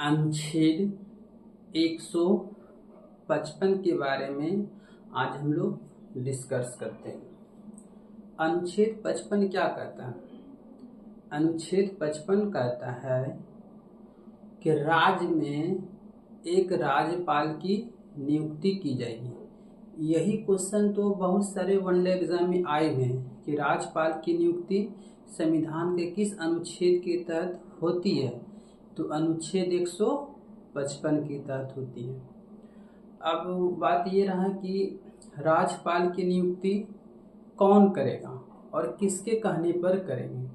अनुच्छेद 155 के बारे में आज हम लोग डिस्कस करते हैं। अनुच्छेद 55 क्या कहता है? अनुच्छेद 55 कहता है कि राज्य में एक राज्यपाल की नियुक्ति की जाएगी। यही क्वेश्चन तो बहुत सारे वनडे एग्जाम में आए हुए हैं कि राज्यपाल की नियुक्ति संविधान के किस अनुच्छेद के तहत होती है, तो अनुच्छेद 155 के तहत होती है। अब बात ये रहा कि राज्यपाल की नियुक्ति कौन करेगा और किसके कहने पर करेंगे।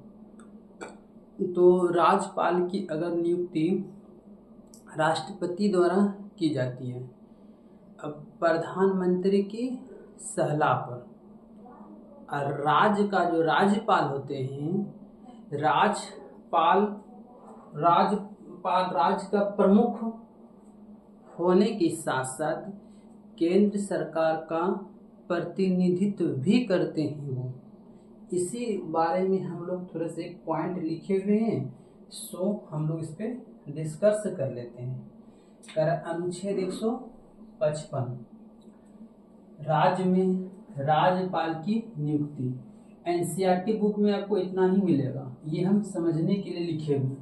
तो राज्यपाल की अगर नियुक्ति राष्ट्रपति द्वारा की जाती है, अब प्रधानमंत्री की सलाह पर, और राज्य का जो राज्यपाल होते हैं, राज्य का प्रमुख होने के साथ साथ केंद्र सरकार का प्रतिनिधित्व भी करते हैं वो। इसी बारे में हम लोग थोड़े से एक पॉइंट लिखे हुए हैं, सो हम लोग इस पे डिस्कस कर लेते हैं। अनुच्छेद 155 राज्य में राज्यपाल की नियुक्ति। एनसीईआरटी बुक में आपको इतना ही मिलेगा, ये हम समझने के लिए लिखे हुए।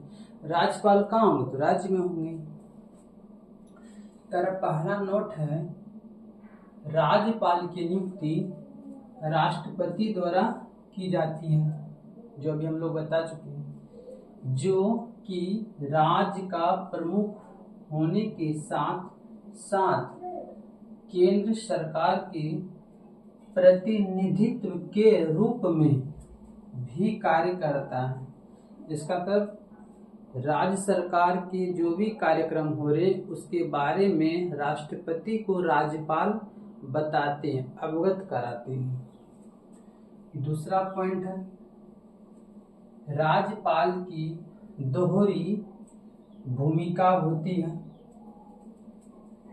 राज्यपाल कहाँ होंगे? तो राज्य में होंगे। पहला नोट है, राज्यपाल की नियुक्ति राष्ट्रपति द्वारा की जाती है, जो अभी हम लोग बता चुके हैं, जो कि राज्य का प्रमुख होने के साथ साथ केंद्र सरकार के प्रतिनिधित्व के रूप में भी कार्य करता है। इसका मतलब राज्य सरकार के जो भी कार्यक्रम हो रहे उसके बारे में राष्ट्रपति को राज्यपाल बताते हैं, अवगत कराते हैं। दूसरा पॉइंट है, राज्यपाल की दोहरी भूमिका होती है।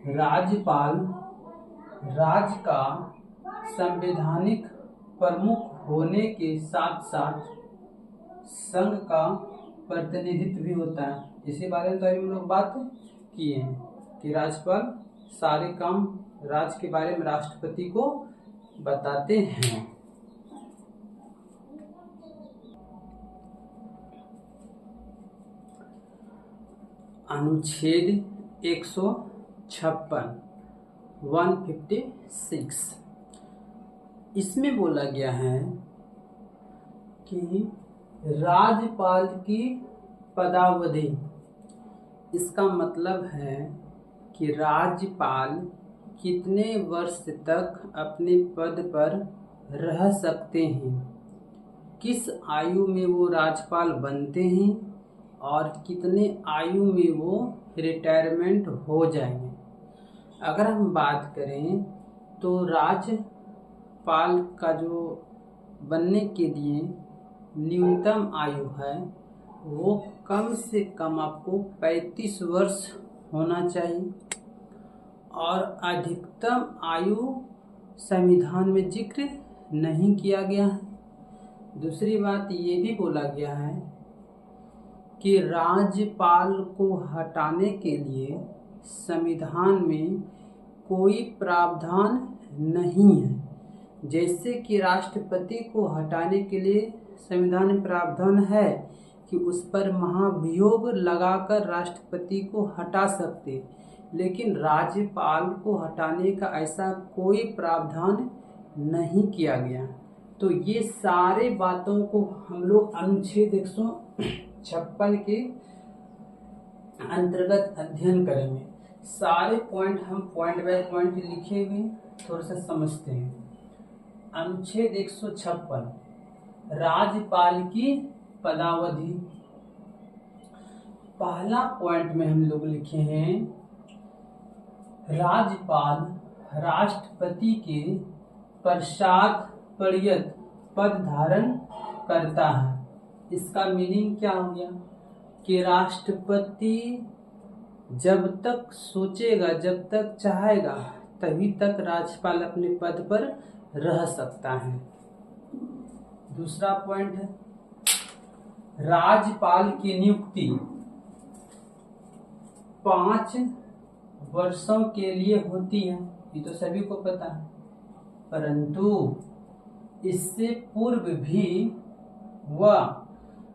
राज्यपाल राज्य का संवैधानिक प्रमुख होने के साथ साथ संघ का प्रतिनिधित्व भी होता है। इसी बारे में तो अभी हम लोग बात किए हैं कि राज्यपाल सारे काम राज्य के बारे में राष्ट्रपति को बताते हैं। अनुच्छेद 156 156 इसमें बोला गया है कि राज्यपाल की पदावधि, इसका मतलब है कि राज्यपाल कितने वर्ष तक अपने पद पर रह सकते हैं, किस आयु में वो राज्यपाल बनते हैं और कितने आयु में वो रिटायरमेंट हो जाएंगे। अगर हम बात करें तो राज्यपाल का जो बनने के लिए न्यूनतम आयु है वो कम से कम आपको 35 वर्ष होना चाहिए, और अधिकतम आयु संविधान में जिक्र नहीं किया गया है। दूसरी बात ये भी बोला गया है कि राज्यपाल को हटाने के लिए संविधान में कोई प्रावधान नहीं है। जैसे कि राष्ट्रपति को हटाने के लिए संविधान में प्रावधान है कि उस पर महाभियोग लगाकर राष्ट्रपति को हटा सकते, लेकिन राज्यपाल को हटाने का ऐसा कोई प्रावधान नहीं किया गया। तो ये सारे बातों को हम लोग अनुच्छेद 156 के अंतर्गत अध्ययन करेंगे। सारे पॉइंट हम पॉइंट बाय पॉइंट लिखे हुए थोड़ा सा समझते हैं। अनुच्छेद 156 राज्यपाल की पदावधि। पहला पॉइंट में हम लोग लिखे हैं, राज्यपाल राष्ट्रपति के पश्चात पर्यंत पद धारण करता है। इसका मीनिंग क्या हो गया कि राष्ट्रपति जब तक सोचेगा, जब तक चाहेगा, तभी तक राज्यपाल अपने पद पर रह सकता है। दूसरा पॉइंट है, राज्यपाल की नियुक्ति 5 वर्षों के लिए होती है, ये तो सभी को पता है। परंतु इससे पूर्व भी वह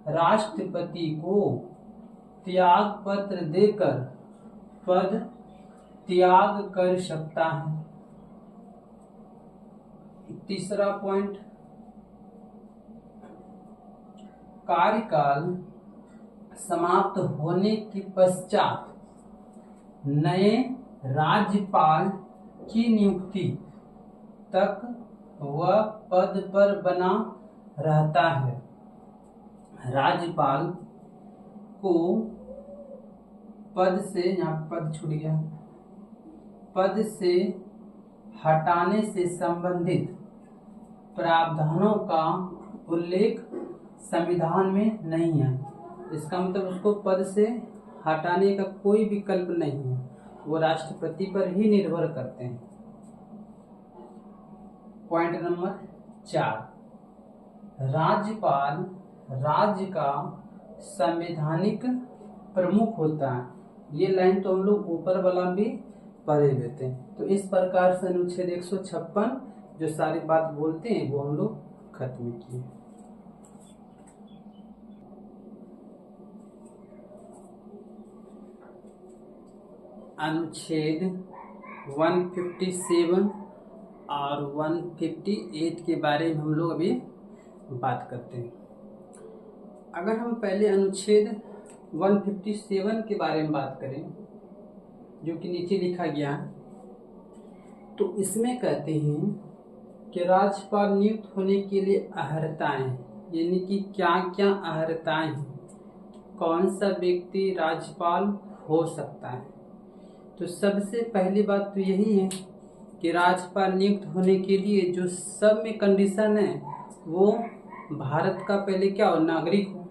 राष्ट्रपति को त्याग पत्र देकर पद त्याग कर सकता है। तीसरा पॉइंट, कार्यकाल समाप्त होने के पश्चात नए राज्यपाल की नियुक्ति तक वह पद पर बना रहता है। राज्यपाल को पद से, यहाँ पद छूट गया, पद से हटाने से संबंधित प्रावधानों का उल्लेख संविधान में नहीं है। इसका मतलब उसको पद से हटाने का कोई विकल्प नहीं है, वो राष्ट्रपति पर ही निर्भर करते हैं। पॉइंट नंबर 4, राज्यपाल राज्य का संवैधानिक प्रमुख होता है। ये लाइन तो हम लोग ऊपर वाला भी पढ़े लेते हैं। तो इस प्रकार से अनुच्छेद 156 जो सारी बात बोलते हैं वो हम लोग खत्म किए। अनुच्छेद 157 और 158 के बारे में हम लोग अभी बात करते हैं। अगर हम पहले अनुच्छेद 157 के बारे में बात करें, जो कि नीचे लिखा गया है, तो इसमें कहते हैं कि राज्यपाल नियुक्त होने के लिए अर्हताएं, यानी कि क्या क्या अर्हताएं हैं, कौन सा व्यक्ति राज्यपाल हो सकता है। तो सबसे पहली बात तो यही है कि राज्यपाल नियुक्त होने के लिए जो सब में कंडीशन है वो भारत का पहले क्या हो, नागरिक हो।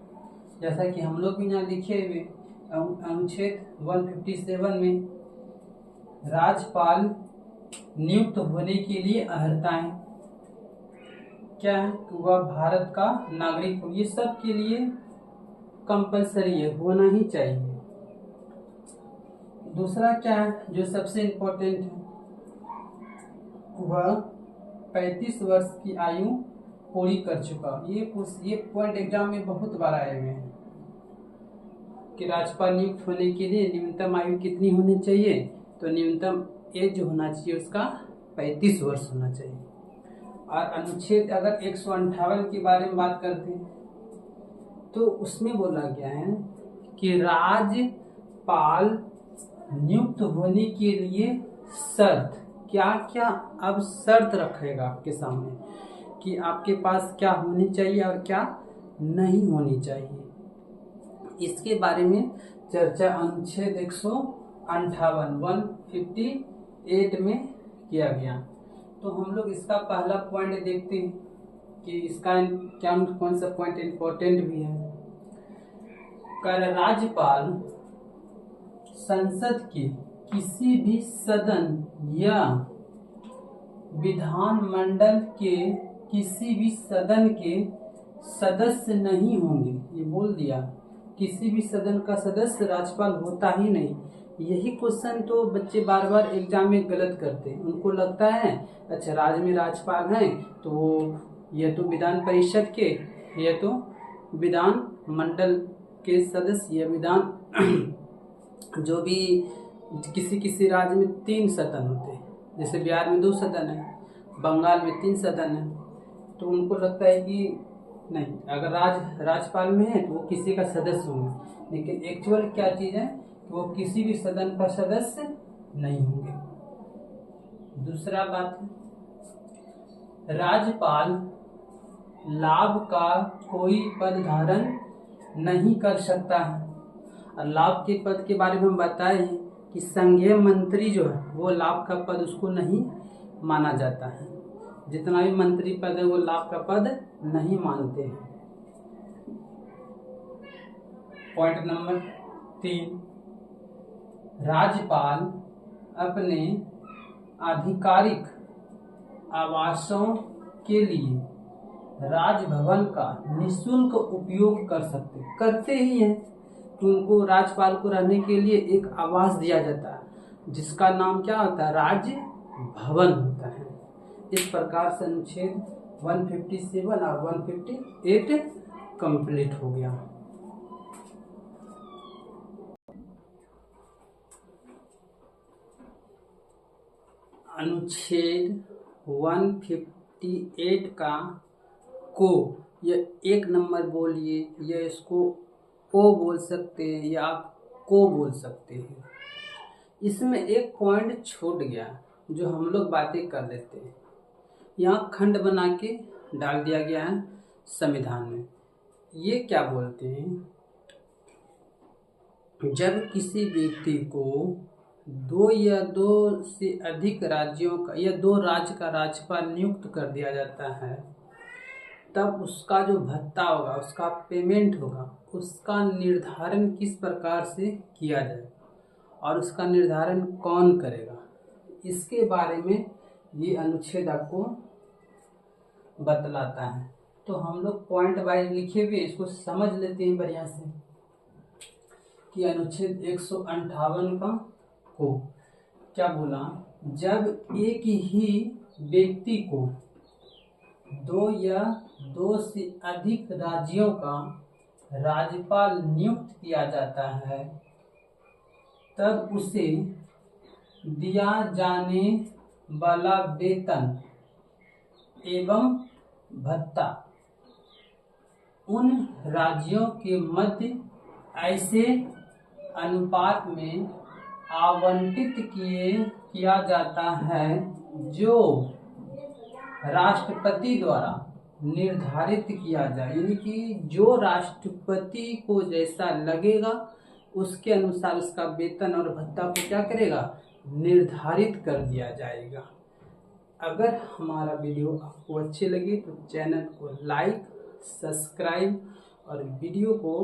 जैसा कि हम लोग भी यहाँ लिखे हुए अनुच्छेद 157 में राज्यपाल नियुक्त होने के लिए अर्हताएं क्या है, कि वह भारत का नागरिक हो। ये सब के लिए कंपलसरी है, होना ही चाहिए। दूसरा क्या है जो सबसे इम्पोर्टेंट है, वह 35 वर्ष की आयु पूरी कर चुका। ये पॉइंट एग्जाम में बहुत बार आए हुए हैं कि राज्यपाल नियुक्त होने के लिए न्यूनतम आयु कितनी होनी चाहिए। तो न्यूनतम एज जो होना चाहिए उसका 35 वर्ष होना चाहिए। और अनुच्छेद अगर 158 के बारे में बात करते हैं तो उसमें बोला गया है कि राज्यपाल नियुक्त होने के लिए शर्त क्या क्या, अब शर्त रखेगा आपके सामने कि आपके पास क्या होनी चाहिए और क्या नहीं होनी चाहिए। इसके बारे में चर्चा अनुच्छेद 158 में किया गया। तो हम लोग इसका पहला पॉइंट देखते हैं कि इसका क्या कौन सा पॉइंट इम्पोर्टेंट भी है। कर राज्यपाल संसद के किसी भी सदन या विधानमंडल के किसी भी सदन के सदस्य नहीं होंगे। ये बोल दिया, किसी भी सदन का सदस्य राज्यपाल होता ही नहीं। यही क्वेश्चन तो बच्चे बार बार एग्जाम में गलत करते हैं। उनको लगता है अच्छा राज्य में राज्यपाल हैं तो वो ये तो विधान परिषद के, ये तो विधान मंडल के सदस्य या विधान जो भी किसी राज्य में 3 सदन होते हैं, जैसे बिहार में 2 सदन है, बंगाल में 3 सदन है। तो उनको लगता है कि नहीं, अगर राज्यपाल में है तो वो किसी का सदस्य होंगे, लेकिन एक्चुअल क्या चीज़ है कि वो किसी भी सदन का सदस्य नहीं होंगे। दूसरा बात है राज्यपाल लाभ का कोई पद धारण नहीं कर सकता है। और लाभ के पद के बारे में हम बताए हैं कि संघीय मंत्री जो है वो लाभ का पद उसको नहीं माना जाता है। जितना भी मंत्री पद है वो लाभ का पद नहीं मानते हैं। पॉइंट नंबर 3, राज्यपाल अपने आधिकारिक आवासों के लिए राजभवन का निःशुल्क उपयोग करते ही हैं। तो उनको राज्यपाल को रहने के लिए एक आवास दिया जाता है जिसका नाम क्या होता है, राजभवन होता है। इस प्रकार से अनुच्छेद 157 और 158 कंप्लीट हो गया। अनुच्छेद 158 का को, यह 1 नंबर बोलिए या इसको ओ बोल सकते हैं या आप को बोल सकते हैं। इसमें एक पॉइंट छूट गया जो हम लोग बातें कर लेते हैं। यहाँ खंड बना के डाल दिया गया है संविधान में। ये क्या बोलते हैं, जब किसी व्यक्ति को 2 या 2 से अधिक राज्यों का या 2 राज्य का राज्यपाल नियुक्त कर दिया जाता है, तब उसका जो भत्ता होगा, उसका पेमेंट होगा, उसका निर्धारण किस प्रकार से किया जाए और उसका निर्धारण कौन करेगा, इसके बारे में ये अनुच्छेद आपको बतलाता है। तो हम लोग पॉइंट वाइज लिखे हुए इसको समझ लेते हैं बढ़िया से कि अनुच्छेद 158 का को क्या बोला, जब एक ही व्यक्ति को 2 या 2 से अधिक राज्यों का राज्यपाल नियुक्त किया जाता है, तब उसे दिया जाने वाला वेतन एवं भत्ता उन राज्यों के मध्य ऐसे अनुपात में आवंटित किया जाता है जो राष्ट्रपति द्वारा निर्धारित किया जाए। यानी कि जो राष्ट्रपति को जैसा लगेगा उसके अनुसार उसका वेतन और भत्ता को क्या करेगा, निर्धारित कर दिया जाएगा। अगर हमारा वीडियो आपको अच्छे लगे तो चैनल को लाइक, सब्सक्राइब और वीडियो को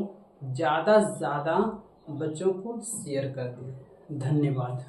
ज़्यादा से ज़्यादा बच्चों को शेयर कर दें। धन्यवाद।